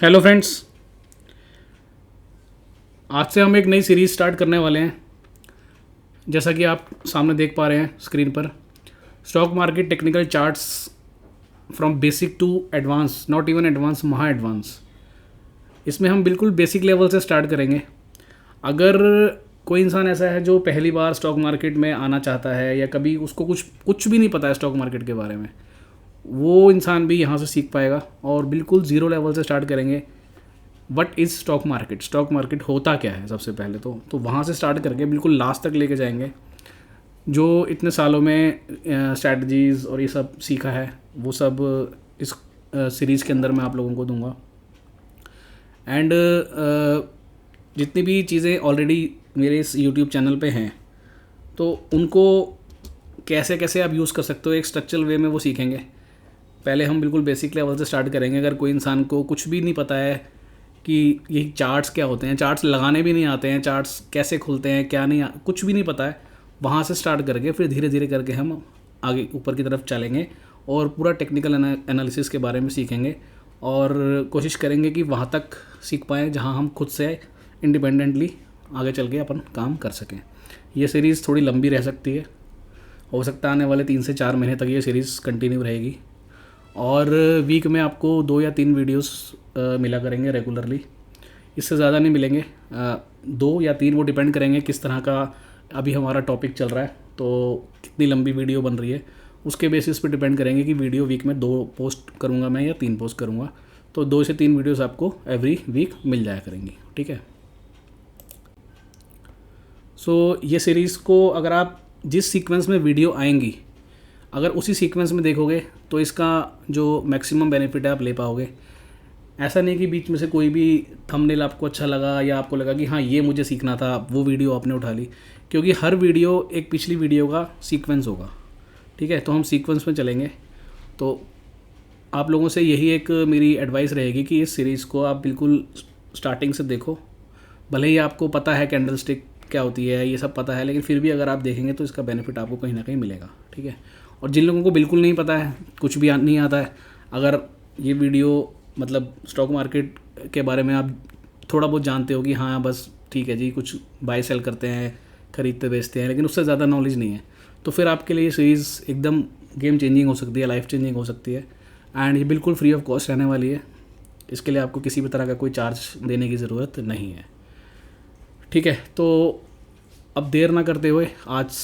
Hello friends. आज से हम एक नई सीरीज़ स्टार्ट करने वाले हैं। जैसा कि आप सामने देख पा रहे हैं स्क्रीन पर, stock market technical charts from basic to advance, not even advance, महा एडवांस। इसमें हम बिल्कुल बेसिक लेवल से स्टार्ट करेंगे। अगर कोई इंसान ऐसा है जो पहली बार स्टॉक मार्केट में आना चाहता है या कभी उसको कुछ कुछ भी नहीं पता है स्टॉक मार्केट के बारे में, वो इंसान भी यहाँ से सीख पाएगा। और बिल्कुल ज़ीरो लेवल से स्टार्ट करेंगे। What is stock market, stock market होता क्या है सबसे पहले तो वहाँ से स्टार्ट करके बिल्कुल लास्ट तक लेके जाएंगे। जो इतने सालों में स्ट्रैटेजीज़ और ये सब सीखा है वो सब इस सीरीज़ के अंदर मैं आप लोगों को दूंगा। एंड जितनी भी चीज़ें ऑलरेडी मेरे इस यूट्यूब चैनल पे हैं तो उनको कैसे कैसे आप यूज़ कर सकते हो एक स्ट्रक्चरल वे में वो सीखेंगे। पहले हम बिल्कुल बेसिक लेवल से स्टार्ट करेंगे। अगर कोई इंसान को कुछ भी नहीं पता है कि ये चार्ट्स क्या होते हैं, चार्ट्स लगाने भी नहीं आते हैं, चार्ट्स कैसे खुलते हैं क्या नहीं, कुछ भी नहीं पता है, वहाँ से स्टार्ट करके फिर धीरे धीरे करके हम आगे ऊपर की तरफ चलेंगे और पूरा टेक्निकल एनालिसिस के बारे में सीखेंगे और कोशिश करेंगे कि वहाँ तक सीख पाएँ जहाँ हम खुद से इंडिपेंडेंटली आगे चल के अपन काम कर सकें। ये सीरीज़ थोड़ी लंबी रह सकती है, हो सकता है आने वाले 3 से 4 महीने तक ये सीरीज़ कंटिन्यू रहेगी। और वीक में आपको 2 या 3 वीडियोस मिला करेंगे रेगुलरली, इससे ज़्यादा नहीं मिलेंगे। 2 या 3 वो डिपेंड करेंगे किस तरह का अभी हमारा टॉपिक चल रहा है, तो कितनी लंबी वीडियो बन रही है उसके बेसिस पे डिपेंड करेंगे कि वीडियो वीक में 2 पोस्ट करूँगा मैं या 3 पोस्ट करूँगा। तो 2 से 3 वीडियोस आपको एवरी वीक मिल जाया करेंगी, ठीक है। सो ये सीरीज़ को अगर आप जिस सीक्वेंस में वीडियो आएंगी अगर उसी सीक्वेंस में देखोगे तो इसका जो मैक्सिमम बेनिफिट है आप ले पाओगे। ऐसा नहीं कि बीच में से कोई भी थंबनेल आपको अच्छा लगा या आपको लगा कि हाँ ये मुझे सीखना था, वो वीडियो आपने उठा ली, क्योंकि हर वीडियो एक पिछली वीडियो का सीक्वेंस होगा, ठीक है। तो हम सीक्वेंस में चलेंगे। तो आप लोगों से यही एक मेरी एडवाइस रहेगी कि इस सीरीज़ को आप बिल्कुल स्टार्टिंग से देखो। भले ही आपको पता है कैंडल स्टिक क्या होती है, ये सब पता है, लेकिन फिर भी अगर आप देखेंगे तो इसका बेनिफिट आपको कहीं ना कहीं मिलेगा, ठीक है। और जिन लोगों को बिल्कुल नहीं पता है, कुछ भी नहीं आता है, अगर ये वीडियो मतलब स्टॉक मार्केट के बारे में आप थोड़ा बहुत जानते हो कि हाँ बस ठीक है जी, कुछ बाय सेल करते हैं, खरीदते बेचते हैं, लेकिन उससे ज़्यादा नॉलेज नहीं है, तो फिर आपके लिए ये सीरीज़ एकदम गेम चेंजिंग हो सकती है, लाइफ चेंजिंग हो सकती है। एंड ये बिल्कुल फ्री ऑफ कॉस्ट रहने वाली है। इसके लिए आपको किसी भी तरह का कोई चार्ज देने की ज़रूरत नहीं है, ठीक है। तो अब देर ना करते हुए आज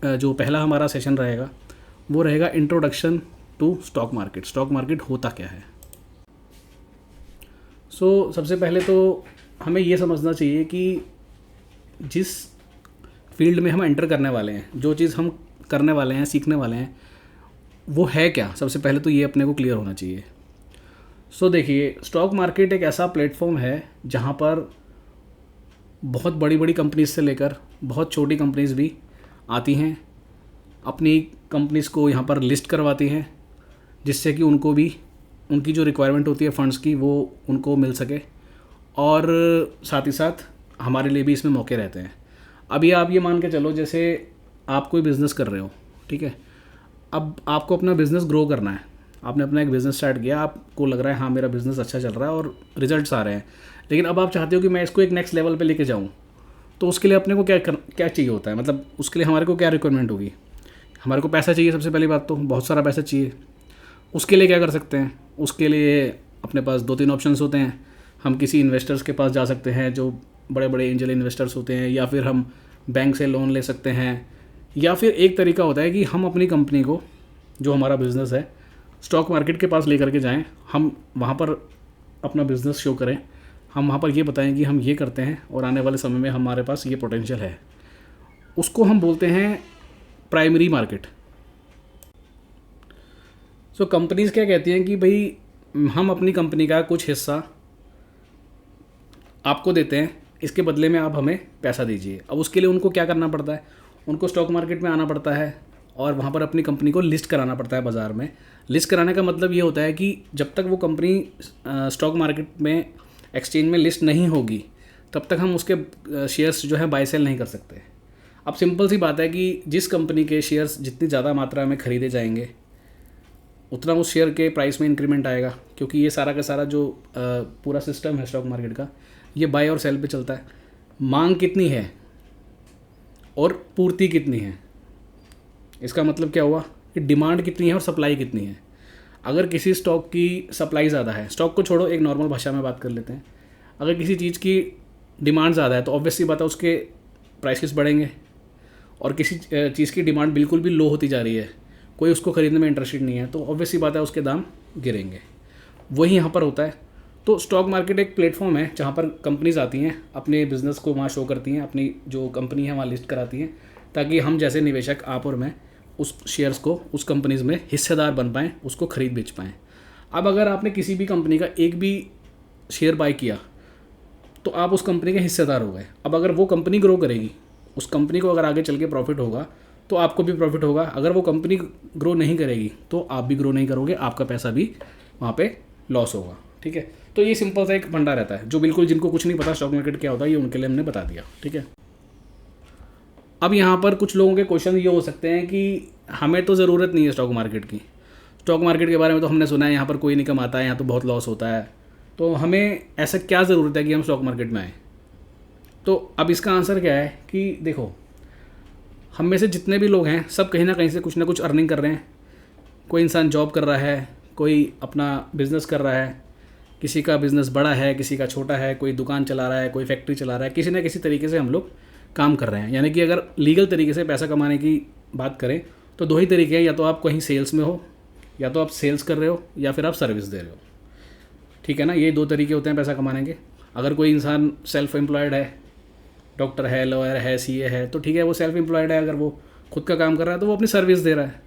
जो पहला हमारा सेशन रहेगा वो रहेगा introduction to stock market. Stock market होता क्या है। सबसे पहले तो हमें ये समझना चाहिए कि जिस फील्ड में हम एंटर करने वाले हैं, जो चीज़ हम करने वाले हैं, सीखने वाले हैं, वो है क्या। सबसे पहले तो ये अपने को क्लियर होना चाहिए। देखिए, स्टॉक मार्केट एक ऐसा प्लेटफॉर्म है जहाँ पर बहुत बड़ी बड़ी कंपनीज से लेकर बहुत छोटी कंपनीज भी आती हैं, अपनी कंपनीज़ को यहाँ पर लिस्ट करवाती हैं, जिससे कि उनको भी उनकी जो रिक्वायरमेंट होती है फंड्स की वो उनको मिल सके, और साथ ही साथ हमारे लिए भी इसमें मौके रहते हैं। अभी आप ये मान के चलो, जैसे आप कोई बिज़नेस कर रहे हो, ठीक है। अब आपको अपना बिज़नेस ग्रो करना है, आपने अपना एक बिज़नेस स्टार्ट किया, आपको लग रहा है हाँ मेरा बिज़नेस अच्छा चल रहा है और रिजल्ट्स आ रहे हैं, लेकिन अब आप चाहते हो कि मैं इसको एक नेक्स्ट लेवल पे लेके जाऊँ। तो उसके लिए अपने को क्या चाहिए होता है, मतलब उसके लिए हमारे को क्या रिक्वायरमेंट होगी। हमारे को पैसा चाहिए, सबसे पहली बात तो बहुत सारा पैसा चाहिए। उसके लिए क्या कर सकते हैं, उसके लिए अपने पास 2-3 ऑप्शंस होते हैं। हम किसी इन्वेस्टर्स के पास जा सकते हैं जो बड़े बड़े एंजल इन्वेस्टर्स होते हैं, या फिर हम बैंक से लोन ले सकते हैं, या फिर एक तरीका होता है कि हम अपनी कंपनी को, जो हमारा बिज़नेस है, स्टॉक मार्केट के पास लेकर के जाएं, हम वहाँ पर अपना बिज़नेस शो करें, हम वहाँ पर ये बताएं कि हम ये करते हैं और आने वाले समय में हमारे पास ये पोटेंशियल है। उसको हम बोलते हैं प्राइमरी मार्केट। कंपनीज़ क्या कहती हैं कि भाई हम अपनी कंपनी का कुछ हिस्सा आपको देते हैं, इसके बदले में आप हमें पैसा दीजिए। अब उसके लिए उनको क्या करना पड़ता है, उनको स्टॉक मार्केट में आना पड़ता है और वहाँ पर अपनी कंपनी को लिस्ट कराना पड़ता है बाज़ार में। लिस्ट कराने का मतलब ये होता है कि जब तक वो कंपनी स्टॉक मार्केट में, एक्सचेंज में लिस्ट नहीं होगी, तब तक हम उसके शेयर्स जो है बाय सेल नहीं कर सकते। अब सिंपल सी बात है कि जिस कंपनी के शेयर्स जितनी ज़्यादा मात्रा में ख़रीदे जाएंगे उतना उस शेयर के प्राइस में इंक्रीमेंट आएगा, क्योंकि ये सारा का सारा जो पूरा सिस्टम है स्टॉक मार्केट का, ये बाय और सेल पे चलता है। मांग कितनी है और पूर्ति कितनी है, इसका मतलब क्या हुआ कि डिमांड कितनी है और सप्लाई कितनी है। अगर किसी स्टॉक की सप्लाई ज़्यादा है, स्टॉक को छोड़ो, एक नॉर्मल भाषा में बात कर लेते हैं, अगर किसी चीज़ की डिमांड ज़्यादा है तो ऑब्वियसली बात है उसके प्राइसेस बढ़ेंगे, और किसी चीज़ की डिमांड बिल्कुल भी लो होती जा रही है, कोई उसको ख़रीदने में इंटरेस्टेड नहीं है, तो ऑब्वियसली बात है उसके दाम गिरेंगे। वही यहाँ पर होता है। तो स्टॉक मार्केट एक प्लेटफॉर्म है जहाँ पर कंपनीज आती हैं, अपने बिज़नेस को वहाँ शो करती हैं, अपनी जो कंपनी है वहाँ लिस्ट कराती हैं, ताकि हम जैसे निवेशक, आप और मैं, उस शेयर्स को, उस कंपनीज़ में हिस्सेदार बन पाएँ, उसको ख़रीद बेच पाएँ। अब अगर आपने किसी भी कंपनी का एक भी शेयर बाय किया तो आप उस कंपनी के हिस्सेदार हो गए। अब अगर वो कंपनी ग्रो करेगी, उस कंपनी को अगर आगे चल के प्रॉफिट होगा तो आपको भी प्रॉफिट होगा। अगर वो कंपनी ग्रो नहीं करेगी तो आप भी ग्रो नहीं करोगे, आपका पैसा भी वहाँ पे लॉस होगा। ठीक है, तो ये सिंपल सा एक फंडा रहता है जो बिल्कुल, जिनको कुछ नहीं पता स्टॉक मार्केट क्या होता है, ये उनके लिए हमने बता दिया। ठीक है, अब यहाँ पर कुछ लोगों के क्वेश्चन ये हो सकते हैं कि हमें तो ज़रूरत नहीं है स्टॉक मार्केट की, स्टॉक मार्केट के बारे में तो हमने सुना है यहाँ पर कोई नहीं कमाता है, यहाँ तो बहुत लॉस होता है, तो हमें ऐसा क्या ज़रूरत है कि हम स्टॉक मार्केट में आएँ। तो अब इसका आंसर क्या है कि देखो, हम में से जितने भी लोग हैं सब कहीं ना कुछ अर्निंग कर रहे हैं। कोई इंसान जॉब कर रहा है, कोई अपना बिज़नेस कर रहा है, किसी का बिज़नेस बड़ा है, किसी का छोटा है, कोई दुकान चला रहा है, कोई फैक्ट्री चला रहा है, किसी न किसी तरीके से हम लोग काम कर रहे हैं। यानी कि अगर लीगल तरीके से पैसा कमाने की बात करें तो दो ही तरीके हैं, या तो आप कहीं सेल्स में हो, या तो आप सेल्स कर रहे हो, या फिर आप सर्विस दे रहे हो। ठीक है ना, ये दो तरीके होते हैं पैसा कमाने के। अगर कोई इंसान सेल्फ एम्प्लॉयड है, डॉक्टर है, लॉयर है, सीए है, तो ठीक है, वो सेल्फ एम्प्लॉयड है, अगर वो खुद का काम कर रहा है तो वो अपनी सर्विस दे रहा है।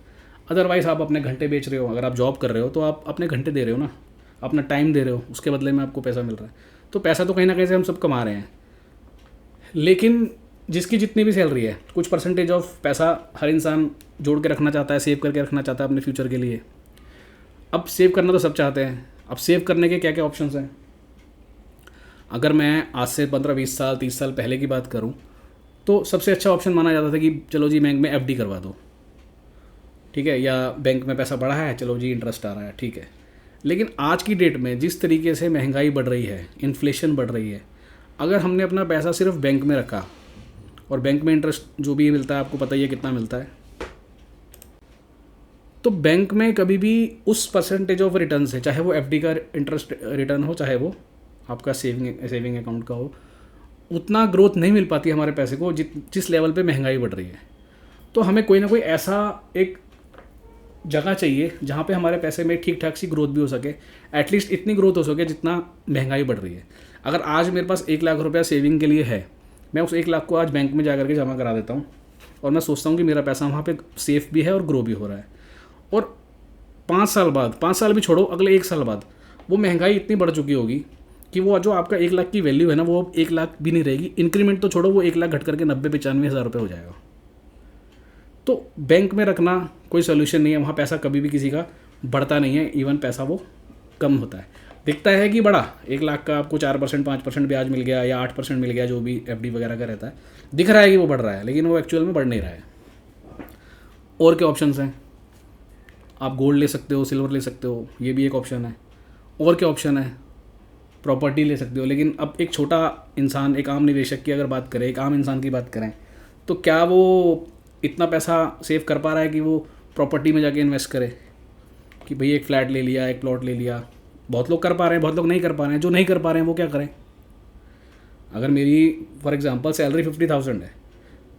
अदरवाइज़ आप अपने घंटे बेच रहे हो, अगर आप जॉब कर रहे हो तो आप अपने घंटे दे रहे हो ना, अपना टाइम दे रहे हो, उसके बदले में आपको पैसा मिल रहा है। तो पैसा तो कहीं ना कहीं से हम सब कमा रहे हैं, लेकिन जिसकी जितनी भी सैलरी है, कुछ परसेंटेज ऑफ पैसा हर इंसान जोड़ के रखना चाहता है, सेव करके रखना चाहता है अपने फ्यूचर के लिए। अब सेव करना तो सब चाहते हैं। अब सेव करने के क्या क्या ऑप्शंस हैं? अगर मैं आज से 15-20 साल 30 साल पहले की बात करूं तो सबसे अच्छा ऑप्शन माना जाता था कि चलो जी बैंक में एफडी करवा दो, ठीक है, या बैंक में पैसा बढ़ा है, चलो जी इंटरेस्ट आ रहा है, ठीक है। लेकिन आज की डेट में जिस तरीके से महंगाई बढ़ रही है, इन्फ्लेशन बढ़ रही है, अगर हमने अपना पैसा सिर्फ बैंक में रखा, और बैंक में इंटरेस्ट जो भी मिलता है आपको पता ही है कितना मिलता है, तो बैंक में कभी भी उस परसेंटेज ऑफ रिटर्न से, चाहे वो एफडी का इंटरेस्ट रिटर्न हो, चाहे वो आपका सेविंग अकाउंट का हो, उतना ग्रोथ नहीं मिल पाती हमारे पैसे को जिस लेवल पे महंगाई बढ़ रही है। तो हमें कोई ना कोई ऐसा एक जगह चाहिए जहाँ पे हमारे पैसे में ठीक ठाक सी ग्रोथ भी हो सके, एटलीस्ट इतनी ग्रोथ हो सके जितना महंगाई बढ़ रही है। अगर आज मेरे पास 1 लाख रुपया सेविंग के लिए है, मैं उस 1 लाख को आज बैंक में जा करके जमा करा देता हूँ, और मैं सोचता हूँ कि मेरा पैसा वहाँ पे सेफ़ भी है और ग्रो भी हो रहा है, और 5 साल बाद, 5 साल भी छोड़ो, अगले 1 साल बाद वो महंगाई इतनी बढ़ चुकी होगी कि वो जो आपका 1 लाख की वैल्यू है ना, वो अब 1 लाख भी नहीं रहेगी। इंक्रीमेंट तो छोड़ो, वो 1 लाख घट करके 90-95 हज़ार रुपये हो जाएगा। तो बैंक में रखना कोई सोल्यूशन नहीं है, वहाँ पैसा कभी भी किसी का बढ़ता नहीं है, इवन पैसा वो कम होता है। दिखता है कि बड़ा 1 लाख का आपको 4% 5% ब्याज मिल गया या 8% मिल गया, जो भी एफडी वगैरह का रहता है, दिख रहा है कि वो बढ़ रहा है, लेकिन वो एक्चुअल में बढ़ नहीं रहा है। और क्या ऑप्शंस हैं? आप गोल्ड ले सकते हो, सिल्वर ले सकते हो, ये भी एक ऑप्शन है। और क्या ऑप्शन है? प्रॉपर्टी ले सकते हो। लेकिन अब एक छोटा इंसान, एक आम निवेशक की अगर बात करें, एक आम इंसान की बात करें, तो क्या वो इतना पैसा सेव कर पा रहा है कि वो प्रॉपर्टी में जाके इन्वेस्ट करे, कि भाई एक फ्लैट ले लिया, एक प्लॉट ले लिया? बहुत लोग कर पा रहे हैं, बहुत लोग नहीं कर पा रहे हैं। जो नहीं कर पा रहे हैं वो क्या करें? अगर मेरी फॉर एग्जांपल सैलरी 50,000 है,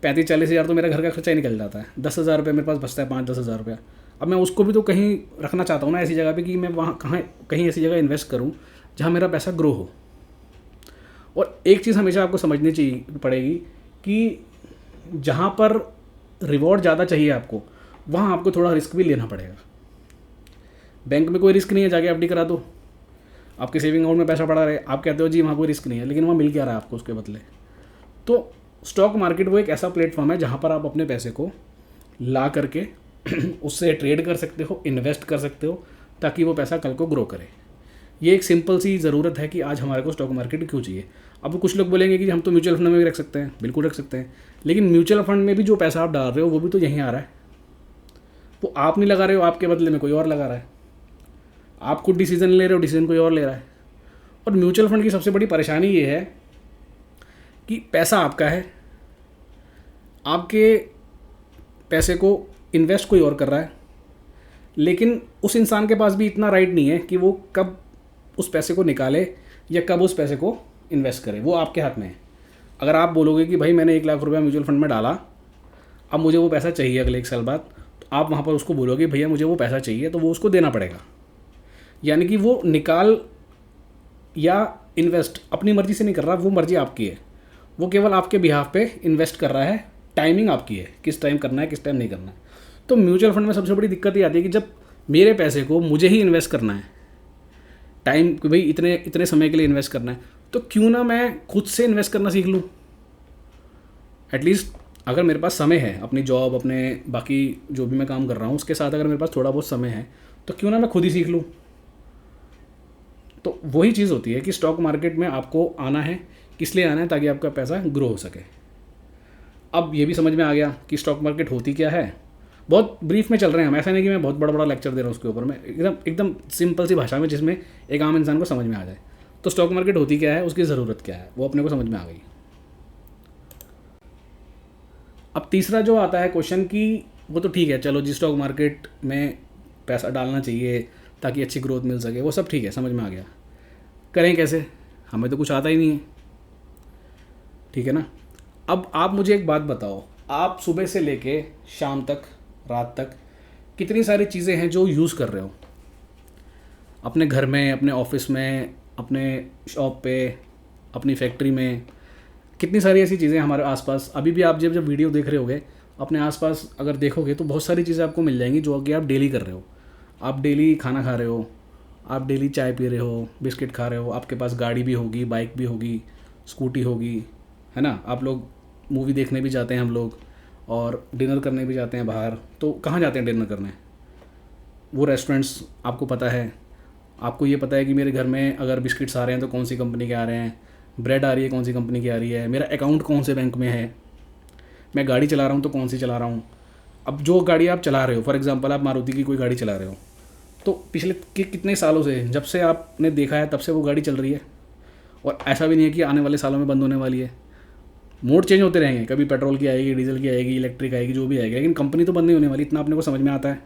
35-40 हज़ार तो मेरा घर का खर्चा ही निकल जाता है, 10,000 रुपये मेरे पास बचता है, 5-10 हज़ार रुपया। अब मैं उसको भी तो कहीं रखना चाहता हूँ ना, ऐसी जगह पे कि मैं वहाँ कहीं ऐसी जगह इन्वेस्ट करूँ जहाँ मेरा पैसा ग्रो हो। और एक चीज़ हमेशा आपको समझनी चाहिए पड़ेगी कि जहाँ पर रिवॉर्ड ज़्यादा चाहिए आपको, वहाँ आपको थोड़ा रिस्क भी लेना पड़ेगा। बैंक में कोई रिस्क नहीं है, जाके एफडी करा दो, आपके सेविंग अकाउंट में पैसा पड़ा रहे, आप कहते हो जी वहाँ कोई रिस्क नहीं है, लेकिन वहाँ मिल क्या रहा है आपको उसके बदले? तो स्टॉक मार्केट वो एक ऐसा प्लेटफॉर्म है जहाँ पर आप अपने पैसे को ला करके उससे ट्रेड कर सकते हो, इन्वेस्ट कर सकते हो, ताकि वो पैसा कल को ग्रो करे। ये एक सिंपल सी ज़रूरत है कि आज हमारे को स्टॉक मार्केट क्यों चाहिए। अब कुछ लोग बोलेंगे कि हम तो म्यूचुअल फंड में भी रख सकते हैं, बिल्कुल रख सकते हैं, लेकिन म्यूचुअल फंड में भी जो पैसा आप डाल रहे हो वो भी तो यहीं आ रहा है, वो आप नहीं लगा रहे हो, आपके बदले में कोई और लगा रहा है। आप खुद डिसीजन ले रहे हो, डिसीजन कोई और ले रहा है। और म्यूचुअल फंड की सबसे बड़ी परेशानी ये है कि पैसा आपका है, आपके पैसे को इन्वेस्ट कोई और कर रहा है, लेकिन उस इंसान के पास भी इतना राइट नहीं है कि वो कब उस पैसे को निकाले या कब उस पैसे को इन्वेस्ट करे, वो आपके हाथ में है। अगर आप बोलोगे कि भाई मैंने 1 लाख रुपया म्यूचुअल फंड में डाला, अब मुझे वो पैसा चाहिए अगले 1 साल बाद, तो आप वहाँ पर उसको बोलोगे भैया मुझे वो पैसा चाहिए, तो वो उसको देना पड़ेगा। यानी कि वो निकाल या इन्वेस्ट अपनी मर्ज़ी से नहीं कर रहा, वो मर्ज़ी आपकी है। वो केवल आपके बिहाफ पे इन्वेस्ट कर रहा है, टाइमिंग आपकी है, किस टाइम करना है किस टाइम नहीं करना है। तो म्यूचुअल फंड में सबसे बड़ी दिक्कत ये आती है कि जब मेरे पैसे को मुझे ही इन्वेस्ट करना है, टाइम कि भाई इतने इतने समय के लिए इन्वेस्ट करना है, तो क्यों ना मैं खुद से इन्वेस्ट करना सीख लूँ। एटलीस्ट अगर मेरे पास समय है, अपनी जॉब, अपने बाकी जो भी मैं काम कर रहा हूँ उसके साथ अगर मेरे पास थोड़ा बहुत समय है, तो क्यों ना मैं खुद ही सीख लूँ। तो वही चीज़ होती है कि स्टॉक मार्केट में आपको आना है, किस लिए आना है, ताकि आपका पैसा ग्रो हो सके। अब ये भी समझ में आ गया कि स्टॉक मार्केट होती क्या है। बहुत ब्रीफ में चल रहे हैं हम, ऐसा नहीं कि मैं बहुत बड़ा बड़ा लेक्चर दे रहा हूँ उसके ऊपर। मैं एकदम एकदम सिंपल सी भाषा में जिसमें एक आम इंसान को समझ में आ जाए। तो स्टॉक मार्केट होती क्या है, उसकी ज़रूरत क्या है, वो अपने को समझ में आ गई। अब तीसरा जो आता है क्वेश्चन कि वो तो ठीक है, चलो जी स्टॉक मार्केट में पैसा डालना चाहिए ताकि अच्छी ग्रोथ मिल सके, वो सब ठीक है, समझ में आ गया। करें कैसे, हमें तो कुछ आता ही नहीं है, ठीक है ना। अब आप मुझे एक बात बताओ, आप सुबह से लेके शाम तक, रात तक कितनी सारी चीज़ें हैं जो यूज़ कर रहे हो अपने घर में, अपने ऑफिस में, अपने शॉप पे, अपनी फैक्ट्री में। कितनी सारी ऐसी चीज़ें हमारे आसपास, अभी भी आप जब जब वीडियो देख रहे होगे अपने आसपास अगर देखोगे तो बहुत सारी चीज़ें आपको मिल जाएंगी जो कि आप डेली कर रहे हो। आप डेली खाना खा रहे हो, आप डेली चाय पी रहे हो, बिस्किट खा रहे हो, आपके पास गाड़ी भी होगी, बाइक भी होगी, स्कूटी होगी, है ना। आप लोग मूवी देखने भी जाते हैं, हम लोग, और डिनर करने भी जाते हैं बाहर। तो कहाँ जाते हैं डिनर करने, वो रेस्टोरेंट्स आपको पता है। आपको ये पता है कि मेरे घर में अगर बिस्किट्स आ रहे हैं तो कौन सी कंपनी के आ रहे हैं, ब्रेड आ रही है कौन सी कंपनी की आ रही है, मेरा अकाउंट कौन से बैंक में है, मैं गाड़ी चला रहा हूँ तो कौन सी चला रहा हूँ। अब जो गाड़ी आप चला रहे हो, फॉर एग्जांपल आप मारुति की कोई गाड़ी चला रहे हो, तो पिछले कितने सालों से, जब से आपने देखा है तब से वो गाड़ी चल रही है। और ऐसा भी नहीं है कि आने वाले सालों में बंद होने वाली है। मोड चेंज होते रहेंगे, कभी पेट्रोल की आएगी, डीजल की आएगी, इलेक्ट्रिक आएगी, जो भी आएगी, लेकिन कंपनी तो बंद नहीं होने वाली। इतना अपने को समझ में आता है।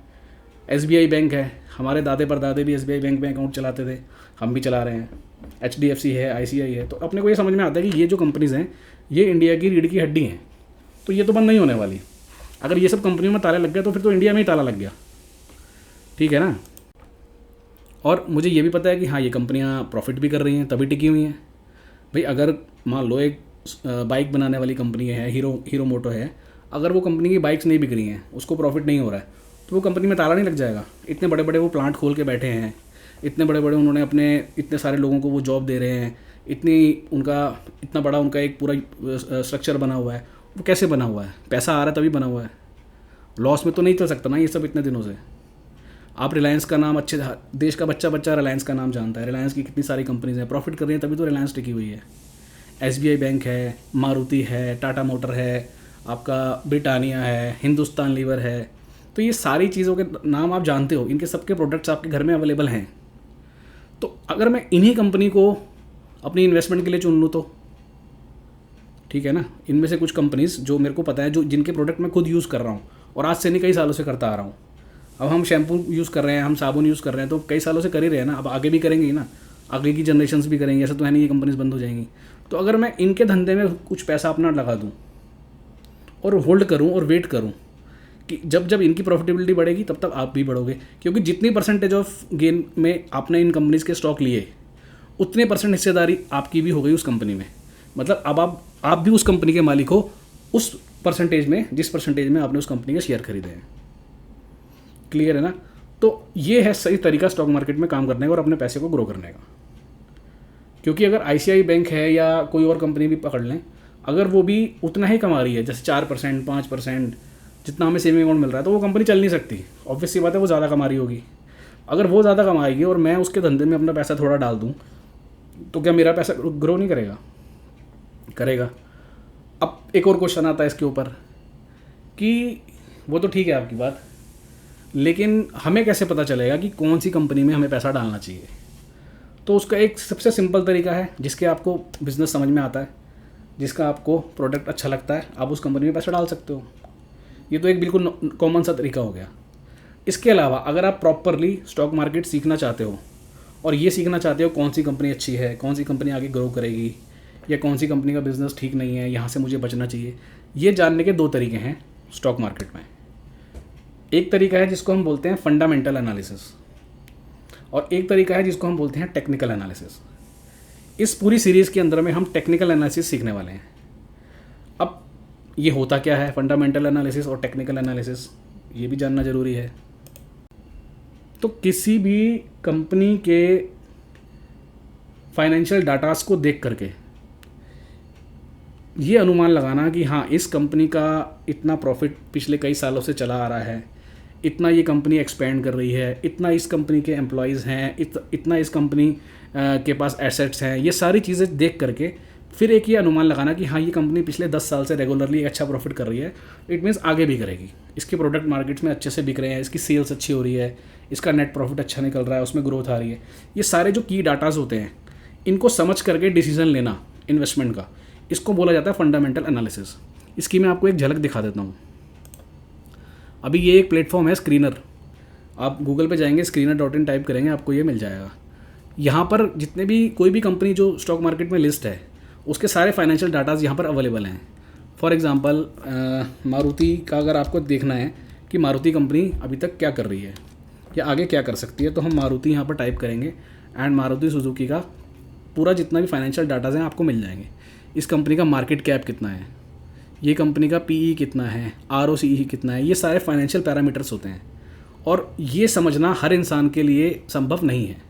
SBI बैंक है, हमारे दादे परदादे भी SBI बैंक में अकाउंट चलाते थे, हम भी चला रहे हैं। HDFC है, ICI है। तो अपने को ये समझ में आता है कि ये जो कंपनीज़ हैं ये इंडिया की रीढ़ की हड्डी हैं, तो ये तो बंद नहीं होने वाली। अगर ये सब कंपनियों में ताला लग गया तो फिर तो इंडिया में ही ताला लग गया, ठीक है ना। और मुझे ये भी पता है कि हाँ, ये कंपनियाँ प्रॉफिट भी कर रही हैं, तभी टिकी हुई हैं। भाई अगर मान लो एक बाइक बनाने वाली कंपनी है, हीरो मोटो है, अगर वो कंपनी की बाइक्स नहीं बिक रही हैं, उसको प्रॉफिट नहीं हो रहा है, तो वो कंपनी में ताला नहीं लग जाएगा। इतने बड़े बड़े वो प्लांट खोल के बैठे हैं, इतने बड़े बड़े उन्होंने अपने इतने सारे लोगों को वो जॉब दे रहे हैं, इतना बड़ा उनका एक पूरा स्ट्रक्चर बना हुआ है। वो कैसे बना हुआ है, पैसा आ रहा है तभी बना हुआ है, लॉस में तो नहीं चल सकता ना ये सब इतने दिनों से। आप रिलायंस का नाम, अच्छे देश का बच्चा बच्चा रिलायंस का नाम जानता है। रिलायंस की कितनी सारी कंपनीज हैं, प्रॉफिट कर रही हैं तभी तो रिलायंस टिकी हुई है। SBI बैंक है, मारुति है, टाटा मोटर है, आपका ब्रिटानिया है, हिंदुस्तान लीवर है। तो ये सारी चीज़ों के नाम आप जानते हो, इनके सबके प्रोडक्ट्स आपके घर में अवेलेबल हैं। तो अगर मैं इन्हीं कंपनी को अपनी इन्वेस्टमेंट के लिए चुन लूँ तो ठीक है ना। इनमें से कुछ कंपनीज जो मेरे को पता है, जो जिनके प्रोडक्ट मैं खुद यूज़ कर रहा हूँ और आज से नहीं कई सालों से करता आ रहा हूँ। अब हम शैम्पू यूज़ कर रहे हैं, हम साबुन यूज़ कर रहे हैं, तो कई सालों से कर ही रहे हैं ना, अब आगे भी करेंगे ही ना, आगे की जनरेशन्स भी करेंगे। ऐसा तो है नहीं ये कंपनीज बंद हो जाएंगी। तो अगर मैं इनके धंधे में कुछ पैसा अपना लगा दूँ और होल्ड करूँ और वेट करूँ कि जब जब इनकी प्रॉफिटेबिलिटी बढ़ेगी तब तक आप भी बढ़ोगे, क्योंकि जितनी परसेंटेज ऑफ गेन में आपने इन कंपनीज़ के स्टॉक लिए, उतने % हिस्सेदारी आपकी भी हो गई उस कंपनी में। मतलब अब आप भी उस कंपनी के मालिक हो उस परसेंटेज में, जिस परसेंटेज में आपने उस कंपनी के शेयर खरीदे हैं। क्लियर है ना। तो ये है सही तरीका स्टॉक मार्केट में काम करने का और अपने पैसे को ग्रो करने का। क्योंकि अगर ICI बैंक है या कोई और कंपनी भी पकड़ लें, अगर वो भी उतना ही कमा रही है, जैसे 4%, 5% जितना हमें सेविंग अकाउंट मिल रहा है, तो वो कंपनी चल नहीं सकती। ऑब्वियस सी बात है, वो ज़्यादा कमा रही होगी। अगर वो ज़्यादा कमाएगी और मैं उसके धंधे में अपना पैसा थोड़ा डाल दूँ, तो क्या मेरा पैसा ग्रो नहीं करेगा? करेगा। अब एक और क्वेश्चन आता है इसके ऊपर कि वो तो ठीक है आपकी बात, लेकिन हमें कैसे पता चलेगा कि कौन सी कंपनी में हमें पैसा डालना चाहिए? तो उसका एक सबसे सिंपल तरीका है, जिसके आपको बिज़नेस समझ में आता है, जिसका आपको प्रोडक्ट अच्छा लगता है, आप उस कंपनी में पैसा डाल सकते हो। ये तो एक बिल्कुल कॉमन सा तरीका हो गया। इसके अलावा अगर आप प्रॉपरली स्टॉक मार्केट सीखना चाहते हो और ये सीखना चाहते हो कौन सी कंपनी अच्छी है, कौन सी कंपनी आगे ग्रो करेगी, या कौन सी कंपनी का बिज़नेस ठीक नहीं है, यहाँ से मुझे बचना चाहिए, ये जानने के दो तरीके हैं स्टॉक मार्केट में। एक तरीका है जिसको हम बोलते हैं फंडामेंटल एनालिसिस, और एक तरीका है जिसको हम बोलते हैं टेक्निकल एनालिसिस। इस पूरी सीरीज़ के अंदर में हम टेक्निकल एनालिसिस सीखने वाले हैं। अब ये होता क्या है फंडामेंटल एनालिसिस और टेक्निकल एनालिसिस, ये भी जानना ज़रूरी है। तो किसी भी कंपनी के फाइनेंशियल डाटास को देख करके ये अनुमान लगाना कि हाँ, इस कंपनी का इतना प्रॉफिट पिछले कई सालों से चला आ रहा है, इतना ये कंपनी एक्सपेंड कर रही है, इतना इस कंपनी के एम्प्लॉयज़ हैं, इतना इस कंपनी के पास एसेट्स हैं, ये सारी चीज़ें देख करके फिर एक ये अनुमान लगाना कि हाँ, ये कंपनी पिछले 10 साल से रेगुलरली अच्छा प्रॉफिट कर रही है, इट मीन्स आगे भी करेगी, इसके प्रोडक्ट मार्केट्स में अच्छे से बिक रहे हैं, इसकी सेल्स अच्छी हो रही है, इसका नेट प्रॉफिट अच्छा निकल रहा है, उसमें ग्रोथ आ रही है। ये सारे जो की डाटाज होते हैं, इनको समझ करके डिसीजन लेना इन्वेस्टमेंट का, इसको बोला जाता है फंडामेंटल एनालिसिस। इसकी मैं आपको एक झलक दिखा देता हूँ। अभी ये एक प्लेटफॉर्म है स्क्रीनर, आप गूगल पे जाएंगे screener.in टाइप करेंगे, आपको ये मिल जाएगा। यहाँ पर जितने भी कोई भी कंपनी जो स्टॉक मार्केट में लिस्ट है, उसके सारे फाइनेंशियल डाटाज यहाँ पर अवेलेबल हैं। फॉर एग्जांपल मारुति का अगर आपको देखना है कि मारुति कंपनी अभी तक क्या कर रही है या आगे क्या कर सकती है, तो हम मारुति यहाँ पर टाइप करेंगे एंड मारुति सुजुकी का पूरा जितना भी फाइनेंशियल डाटाज हैं आपको मिल जाएंगे। इस कंपनी का मार्केट कैप कितना है, ये कंपनी का PE कितना है, ROCE कितना है, ये सारे फाइनेंशियल पैरामीटर्स होते हैं। और ये समझना हर इंसान के लिए संभव नहीं है।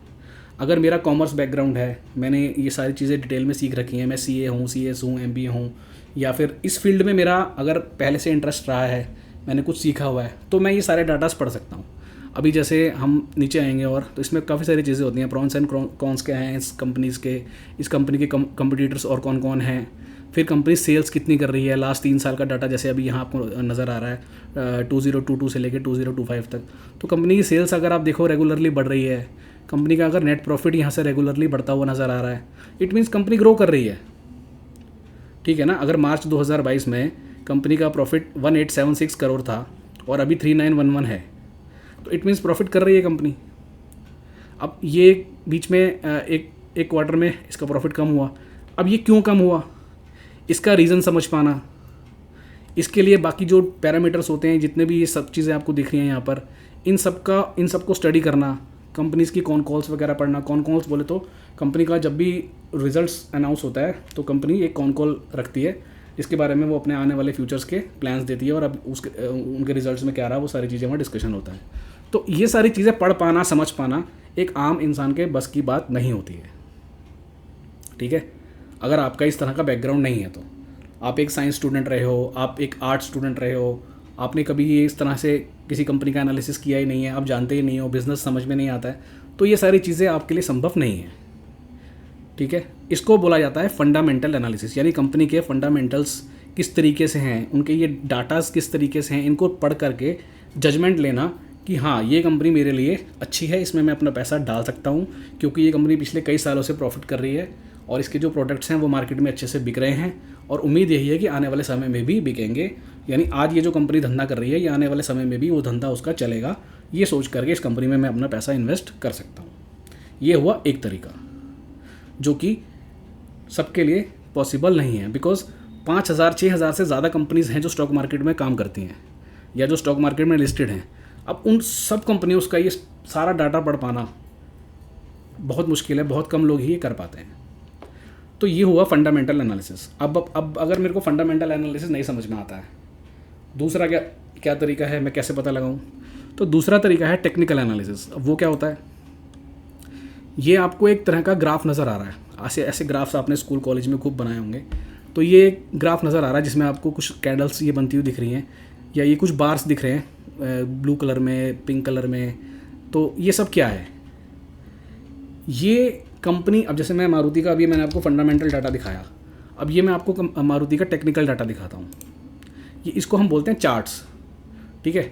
अगर मेरा कॉमर्स बैकग्राउंड है, मैंने ये सारी चीज़ें डिटेल में सीख रखी हैं, मैं CA हूँ, CS हूँ, MBA हूँ, या फिर इस फील्ड में मेरा अगर पहले से इंटरेस्ट रहा है, मैंने कुछ सीखा हुआ है, तो मैं ये सारे डाटास पढ़ सकता हूँ। अभी जैसे हम नीचे आएंगे और तो इसमें काफ़ी सारी चीज़ें होती हैं, प्रॉन्स एंड कॉन्स क्या हैं इस कंपनीज़ के, इस कंपनी के कंपटीटर्स और कौन कौन हैं, फिर कंपनी सेल्स कितनी कर रही है, लास्ट 3 साल का डाटा जैसे अभी यहाँ आपको नज़र आ रहा है 2022 से लेकर 2025 तक। तो कंपनी की सेल्स अगर आप देखो रेगुलरली बढ़ रही है, कंपनी का अगर नेट प्रॉफिट यहाँ से रेगुलरली बढ़ता हुआ नज़र आ रहा है, इट मीन्स कंपनी ग्रो कर रही है। ठीक है ना। अगर मार्च 2022 में कंपनी का प्रॉफिट 1876 करोड़ था और अभी 3911 है, तो इट मीन्स प्रॉफिट कर रही है कंपनी। अब ये बीच में एक क्वार्टर में इसका प्रॉफिट कम हुआ। अब ये क्यों कम हुआ, इसका रीज़न समझ पाना, इसके लिए बाकी जो पैरामीटर्स होते हैं, जितने भी ये सब चीज़ें आपको दिख रही हैं यहाँ पर, इन सबको स्टडी करना, कंपनीज़ की कॉन कॉल्स वगैरह पढ़ना। कॉन कॉल्स बोले तो कंपनी का जब भी रिजल्ट्स अनाउंस होता है तो कंपनी एक कॉन कॉल रखती है, इसके बारे में वो अपने आने वाले फ्यूचर्स के प्लान्स देती है और अब उनके रिजल्ट्स में क्या रहा वो सारी चीज़ें वहाँ डिस्कशन होता है। तो ये सारी चीज़ें पढ़ पाना, समझ पाना एक आम इंसान के बस की बात नहीं होती है। ठीक है। अगर आपका इस तरह का बैकग्राउंड नहीं है, तो आप एक साइंस स्टूडेंट रहे हो, आप एक आर्ट स्टूडेंट रहे हो, आपने कभी ये इस तरह से किसी कंपनी का एनालिसिस किया ही नहीं है, आप जानते ही नहीं हो, बिज़नेस समझ में नहीं आता है, तो ये सारी चीज़ें आपके लिए संभव नहीं है। ठीक है। इसको बोला जाता है फंडामेंटल एनालिसिस, यानी कंपनी के फंडामेंटल्स किस तरीके से हैं, उनके ये डाटास किस तरीके से हैं, इनको पढ़ करके जजमेंट लेना कि हाँ, ये कंपनी मेरे लिए अच्छी है, इसमें मैं अपना पैसा डाल सकता हूँ, क्योंकि ये कंपनी पिछले कई सालों से प्रॉफिट कर रही है और इसके जो प्रोडक्ट्स हैं वो मार्केट में अच्छे से बिक रहे हैं और उम्मीद यही है कि आने वाले समय में भी बिकेंगे। यानी आज ये जो कंपनी धंधा कर रही है, ये आने वाले समय में भी वो धंधा उसका चलेगा, ये सोच करके इस कंपनी में मैं अपना पैसा इन्वेस्ट कर सकता हूँ। ये हुआ एक तरीका जो कि सबके लिए पॉसिबल नहीं है, बिकॉज 5000-6000 से ज़्यादा कंपनीज़ हैं जो स्टॉक मार्केट में काम करती हैं या जो स्टॉक मार्केट में लिस्टेड हैं। अब उन सब कंपनियों का ये सारा डाटा पढ़ पाना बहुत मुश्किल है, बहुत कम लोग ही ये कर पाते हैं। तो ये हुआ फंडामेंटल एनालिसिस। अब अगर मेरे को फंडामेंटल एनालिसिस नहीं समझ में आता है, दूसरा क्या तरीका है, मैं कैसे पता लगाऊं? तो दूसरा तरीका है टेक्निकल एनालिसिस। अब वो क्या होता है, ये आपको एक तरह का ग्राफ नज़र आ रहा है। ऐसे ग्राफ्स आपने स्कूल कॉलेज में खूब बनाए होंगे। तो ये एक ग्राफ नज़र आ रहा है जिसमें आपको कुछ कैंडल्स ये बनती हुई दिख रही हैं, या ये कुछ बार्स दिख रहे हैं ब्लू कलर में, पिंक कलर में। तो ये सब क्या है? ये कंपनी, अब जैसे मैं मारुति का, अभी मैंने आपको फंडामेंटल डाटा दिखाया, अब ये मैं आपको मारुति का टेक्निकल डाटा दिखाता हूँ। ये इसको हम बोलते हैं चार्ट्स। ठीक है।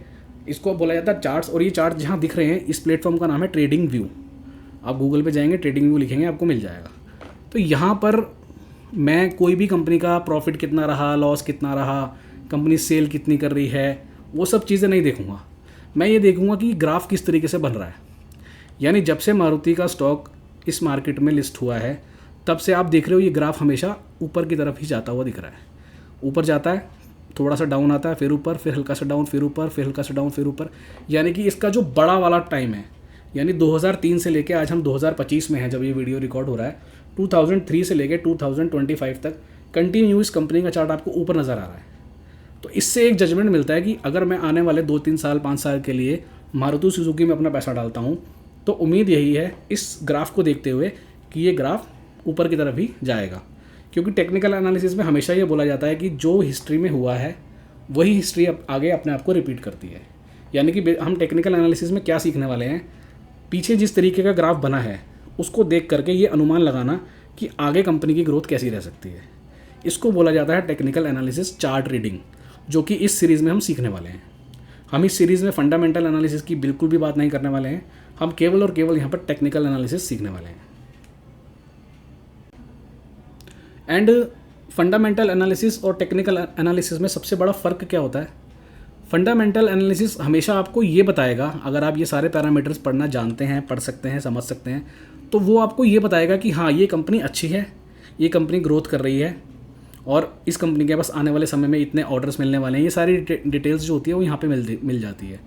इसको बोला जाता है चार्ट्स। और ये चार्ट जहाँ दिख रहे हैं, इस प्लेटफॉर्म का नाम है ट्रेडिंग व्यू। आप गूगल पे जाएंगे, ट्रेडिंग व्यू लिखेंगे, आपको मिल जाएगा। तो यहाँ पर मैं कोई भी कंपनी का प्रॉफिट कितना रहा, लॉस कितना रहा, कंपनी सेल कितनी कर रही है, वो सब चीज़ें नहीं देखूंगा। मैं ये देखूंगा कि ग्राफ किस तरीके से बन रहा है। यानी जब से मारुति का स्टॉक इस मार्केट में लिस्ट हुआ है, तब से आप देख रहे हो ये ग्राफ हमेशा ऊपर की तरफ ही जाता हुआ दिख रहा है। ऊपर जाता है, थोड़ा सा डाउन आता है, फिर ऊपर, फिर हल्का सा डाउन, फिर ऊपर, फिर हल्का सा डाउन, फिर ऊपर। यानी कि इसका जो बड़ा वाला टाइम है, यानी 2003 से लेके आज हम 2025 में हैं जब ये वीडियो रिकॉर्ड हो रहा है, 2003 से लेके 2025 तक कंटिन्यू इस कंपनी का चार्ट आपको ऊपर नज़र आ रहा है। तो इससे एक जजमेंट मिलता है कि अगर मैं आने वाले 2-3 साल 5 साल के लिए मारुति सुजुकी में अपना पैसा डालता हूँ, तो उम्मीद यही है इस ग्राफ को देखते हुए कि ये ग्राफ ऊपर की तरफ ही जाएगा। क्योंकि टेक्निकल एनालिसिस में हमेशा ये बोला जाता है कि जो हिस्ट्री में हुआ है वही हिस्ट्री अब आगे अपने आप को रिपीट करती है। यानी कि हम टेक्निकल एनालिसिस में क्या सीखने वाले हैं, पीछे जिस तरीके का ग्राफ बना है उसको देख करके ये अनुमान लगाना कि आगे कंपनी की ग्रोथ कैसी रह सकती है। इसको बोला जाता है टेक्निकल एनालिसिस चार्ट रीडिंग, जो कि इस सीरीज़ में हम सीखने वाले हैं। हम इस सीरीज़ में फंडामेंटल एनालिसिस की बिल्कुल भी बात नहीं करने वाले हैं, हम केवल और केवल यहाँ पर टेक्निकल एनालिसिस सीखने वाले हैं। एंड फंडामेंटल एनालिसिस और टेक्निकल एनालिसिस में सबसे बड़ा फ़र्क क्या होता है? फंडामेंटल एनालिसिस हमेशा आपको ये बताएगा, अगर आप ये सारे पैरामीटर्स पढ़ना जानते हैं, पढ़ सकते हैं, समझ सकते हैं, तो वो आपको ये बताएगा कि हाँ ये कंपनी अच्छी है, ये कंपनी ग्रोथ कर रही है और इस कंपनी के पास आने वाले समय में इतने ऑर्डर्स मिलने वाले हैं। ये सारी डिटेल्स जो होती है वो यहाँ पे मिल जाती है।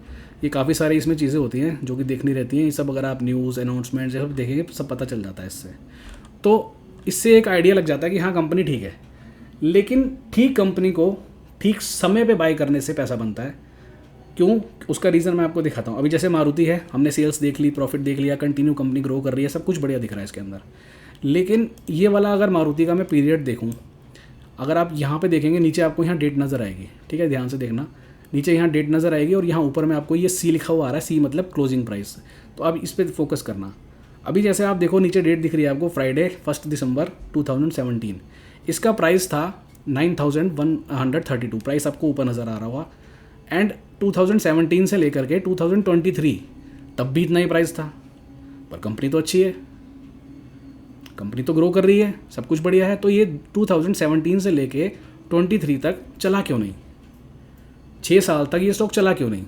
ये काफ़ी सारी इसमें चीज़ें होती हैं जो कि देखनी रहती हैं। ये सब अगर आप न्यूज़ अनाउंसमेंट सब देखेंगे सब पता चल जाता है इससे। तो इससे एक आइडिया लग जाता है कि हाँ कंपनी ठीक है। लेकिन ठीक कंपनी को ठीक समय पे बाय करने से पैसा बनता है। क्यों? उसका रीज़न मैं आपको दिखाता हूँ। अभी जैसे मारुति है, हमने सेल्स देख ली, प्रॉफिट देख लिया, कंटिन्यू कंपनी ग्रो कर रही है, सब कुछ बढ़िया दिख रहा है इसके अंदर। लेकिन ये वाला अगर मारुति का मैं पीरियड देखूँ, अगर आप यहाँ पे देखेंगे नीचे आपको यहाँ डेट नज़र आएगी, ठीक है, ध्यान से देखना, नीचे यहाँ डेट नज़र आएगी और यहाँ ऊपर में आपको ये सी लिखा हुआ आ रहा है, सी मतलब क्लोजिंग प्राइस। तो अब इस पर फोकस करना। अभी जैसे आप देखो नीचे डेट दिख रही है आपको, फ्राइडे 1 दिसंबर 2017, इसका प्राइस था 9132, प्राइस आपको ऊपर नज़र आ रहा होगा। एंड 2017 से लेकर के 2023 तब भी इतना ही प्राइस था, पर कंपनी तो अच्छी है, कंपनी तो ग्रो कर रही है, सब कुछ बढ़िया है। तो ये 2017 से लेके 23 तक चला क्यों नहीं? 6 साल तक ये स्टॉक चला क्यों नहीं?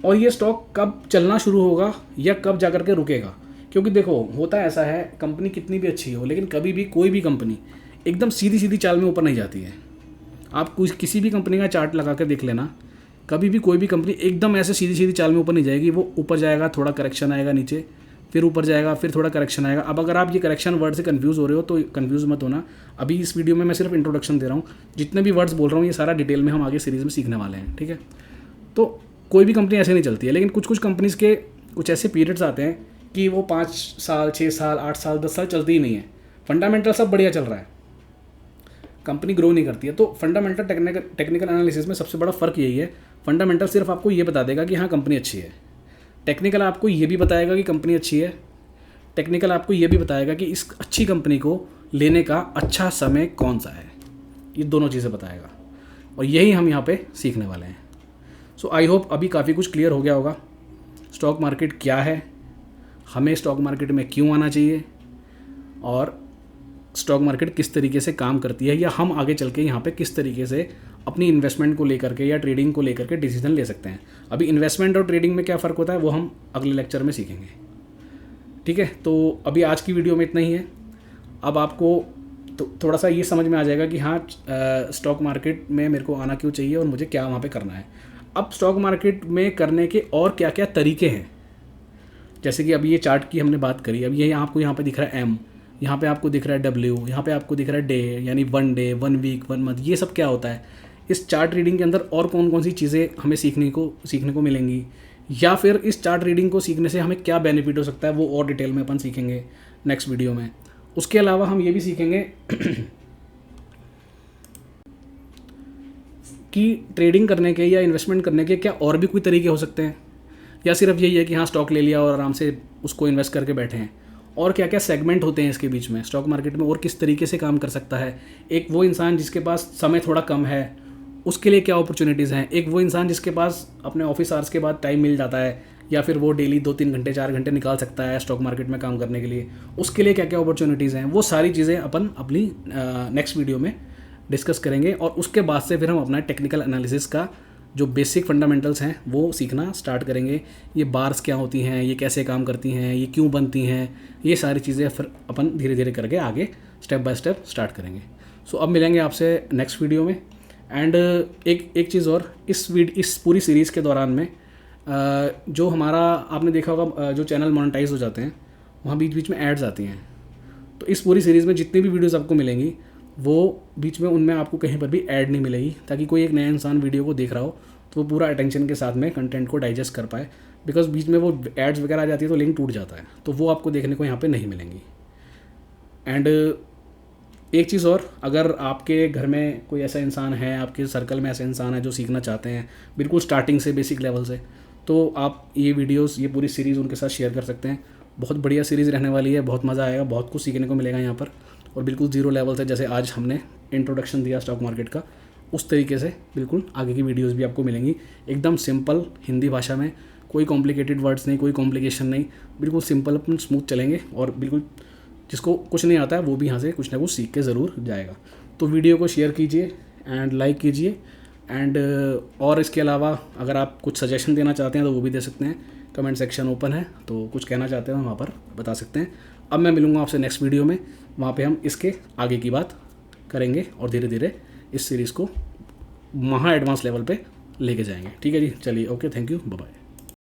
और ये स्टॉक कब चलना शुरू होगा या कब जा कर के रुकेगा? क्योंकि देखो होता ऐसा है, कंपनी कितनी भी अच्छी हो लेकिन कभी भी कोई भी कंपनी एकदम सीधी सीधी चाल में ऊपर नहीं जाती है। आप किसी भी कंपनी का चार्ट लगा कर देख लेना, कभी भी कोई भी कंपनी एकदम ऐसे सीधी सीधी चाल में ऊपर नहीं जाएगी। वो ऊपर जाएगा, थोड़ा करेक्शन आएगा, नीचे फिर ऊपर जाएगा, फिर थोड़ा करेक्शन आएगा। अब अगर आप ये करेक्शन वर्ड से कंफ्यूज हो रहे हो तो कंफ्यूज मत होना। अभी इस वीडियो में मैं सिर्फ इंट्रोडक्शन दे रहा हूँ, जितने भी वर्ड्स बोल रहा हूँ ये सारा डिटेल में हम आगे सीरीज़ में सीखने वाले हैं, ठीक है। तो कोई भी कंपनी ऐसे नहीं चलती है, लेकिन कुछ कुछ कंपनीज़ के कुछ ऐसे पीरियड्स आते हैं कि वो 5 साल, 6 साल, 8 साल, 10 साल चलती ही नहीं है। फंडामेंटल सब बढ़िया चल रहा है, कंपनी ग्रो नहीं करती है। तो फंडामेंटल टेक्निकल एनालिसिस में सबसे बड़ा फ़र्क यही है। फंडामेंटल सिर्फ आपको ये बता देगा कि हाँ कंपनी अच्छी है, टेक्निकल आपको ये भी बताएगा कि कंपनी अच्छी है, टेक्निकल आपको ये भी बताएगा कि इस अच्छी कंपनी को लेने का अच्छा समय कौन सा है। ये दोनों चीज़ें बताएगा और यही हम यहाँ पे सीखने वाले हैं। सो आई होप अभी काफ़ी कुछ क्लियर हो गया होगा। स्टॉक मार्केट क्या है, हमें स्टॉक मार्केट में क्यों आना चाहिए और स्टॉक मार्केट किस तरीके से काम करती है, या हम आगे चल के यहाँ पे किस तरीके से अपनी इन्वेस्टमेंट को लेकर के या ट्रेडिंग को लेकर के डिसीजन ले सकते हैं। अभी इन्वेस्टमेंट और ट्रेडिंग में क्या फ़र्क होता है वो हम अगले लेक्चर में सीखेंगे, ठीक है। तो अभी आज की वीडियो में इतना ही है। अब आपको तो थोड़ा सा ये समझ में आ जाएगा कि हाँ स्टॉक मार्केट में मेरे को आना क्यों चाहिए और मुझे क्या वहाँ पे करना है। अब स्टॉक मार्केट में करने के और क्या क्या तरीके हैं, जैसे कि अभी ये चार्ट की हमने बात करी। अब ये आपको यहाँ पे दिख रहा है एम, यहाँ पे आपको दिख रहा है डब्ल्यू, यहाँ पे आपको दिख रहा है डे, यानी 1 डे, 1 वीक, 1 मंथ। ये सब क्या होता है? इस चार्ट रीडिंग के अंदर और कौन कौन सी चीज़ें हमें सीखने को मिलेंगी, या फिर इस चार्ट रीडिंग को सीखने से हमें क्या बेनिफिट हो सकता है, वो और डिटेल में अपन सीखेंगे नेक्स्ट वीडियो में। उसके अलावा हम ये भी सीखेंगे कि ट्रेडिंग करने के या इन्वेस्टमेंट करने के क्या और भी कोई तरीके हो सकते हैं, या सिर्फ यही है कि हाँ स्टॉक ले लिया और आराम से उसको इन्वेस्ट करके बैठे हैं। और क्या क्या सेगमेंट होते हैं इसके बीच में, स्टॉक मार्केट में और किस तरीके से काम कर सकता है एक वो इंसान जिसके पास समय थोड़ा कम है, उसके लिए क्या अपॉर्चुनिटीज़ हैं। एक वो इंसान जिसके पास अपने ऑफिस आवर्स के बाद टाइम मिल जाता है, या फिर वो डेली 2-3 घंटे 4 घंटे निकाल सकता है स्टॉक मार्केट में काम करने के लिए, उसके लिए क्या क्या अपॉर्चुनिटीज़ हैं, वो सारी चीज़ें अपन अपनी नेक्स्ट वीडियो में डिस्कस करेंगे। और उसके बाद से फिर हम अपना टेक्निकल एनालिसिस का जो बेसिक फंडामेंटल्स हैं वो सीखना स्टार्ट करेंगे। ये बार्स क्या होती हैं, ये कैसे काम करती हैं, ये क्यों बनती हैं, ये सारी चीज़ें फिर अपन धीरे धीरे करके आगे स्टेप बाय स्टेप स्टार्ट करेंगे। सो अब मिलेंगे आपसे नेक्स्ट वीडियो में। एंड एक चीज़ और, इस पूरी सीरीज़ के दौरान में जो हमारा आपने देखा होगा जो चैनल मोनेटाइज हो जाते हैं वहाँ बीच बीच में एड्स आती हैं। तो इस पूरी सीरीज़ में जितनी भी वीडियोस आपको मिलेंगी वो बीच में उनमें आपको कहीं पर भी ऐड नहीं मिलेगी, ताकि कोई एक नया इंसान वीडियो को देख रहा हो तो वो पूरा अटेंशन के साथ में कंटेंट को डाइजेस्ट कर पाए। बिकॉज बीच में वो एड्स वगैरह आ जाती है तो लिंक टूट जाता है, तो वो आपको देखने को यहाँ पे नहीं मिलेंगी। एंड एक चीज़ और, अगर आपके घर में कोई ऐसा इंसान है, आपके सर्कल में ऐसा इंसान है जो सीखना चाहते हैं बिल्कुल स्टार्टिंग से, बेसिक लेवल से, तो आप ये वीडियोस, ये पूरी सीरीज़ उनके साथ शेयर कर सकते हैं। बहुत बढ़िया सीरीज़ रहने वाली है, बहुत मज़ा आएगा, बहुत कुछ सीखने को मिलेगा यहाँ पर। और बिल्कुल ज़ीरो लेवल से, जैसे आज हमने इंट्रोडक्शन दिया स्टॉक मार्केट का, उस तरीके से बिल्कुल आगे की वीडियोस भी आपको मिलेंगी, एकदम सिंपल हिंदी भाषा में, कोई कॉम्प्लिकेटेड वर्ड्स नहीं, कोई कॉम्प्लिकेशन नहीं, बिल्कुल सिंपल अपन स्मूथ चलेंगे। और बिल्कुल जिसको कुछ नहीं आता है वो भी यहाँ से कुछ ना कुछ सीख के ज़रूर जाएगा। तो वीडियो को शेयर कीजिए एंड लाइक कीजिए। एंड और इसके अलावा अगर आप कुछ सजेशन देना चाहते हैं तो वो भी दे सकते हैं, कमेंट सेक्शन ओपन है, तो कुछ कहना चाहते हैं वहाँ पर बता सकते हैं। अब मैं मिलूँगा आपसे नेक्स्ट वीडियो में, वहाँ पे हम इसके आगे की बात करेंगे और धीरे धीरे इस सीरीज़ को महा एडवांस लेवल पे लेके जाएंगे। ठीक है जी, चलिए, okay, thank you, bye bye.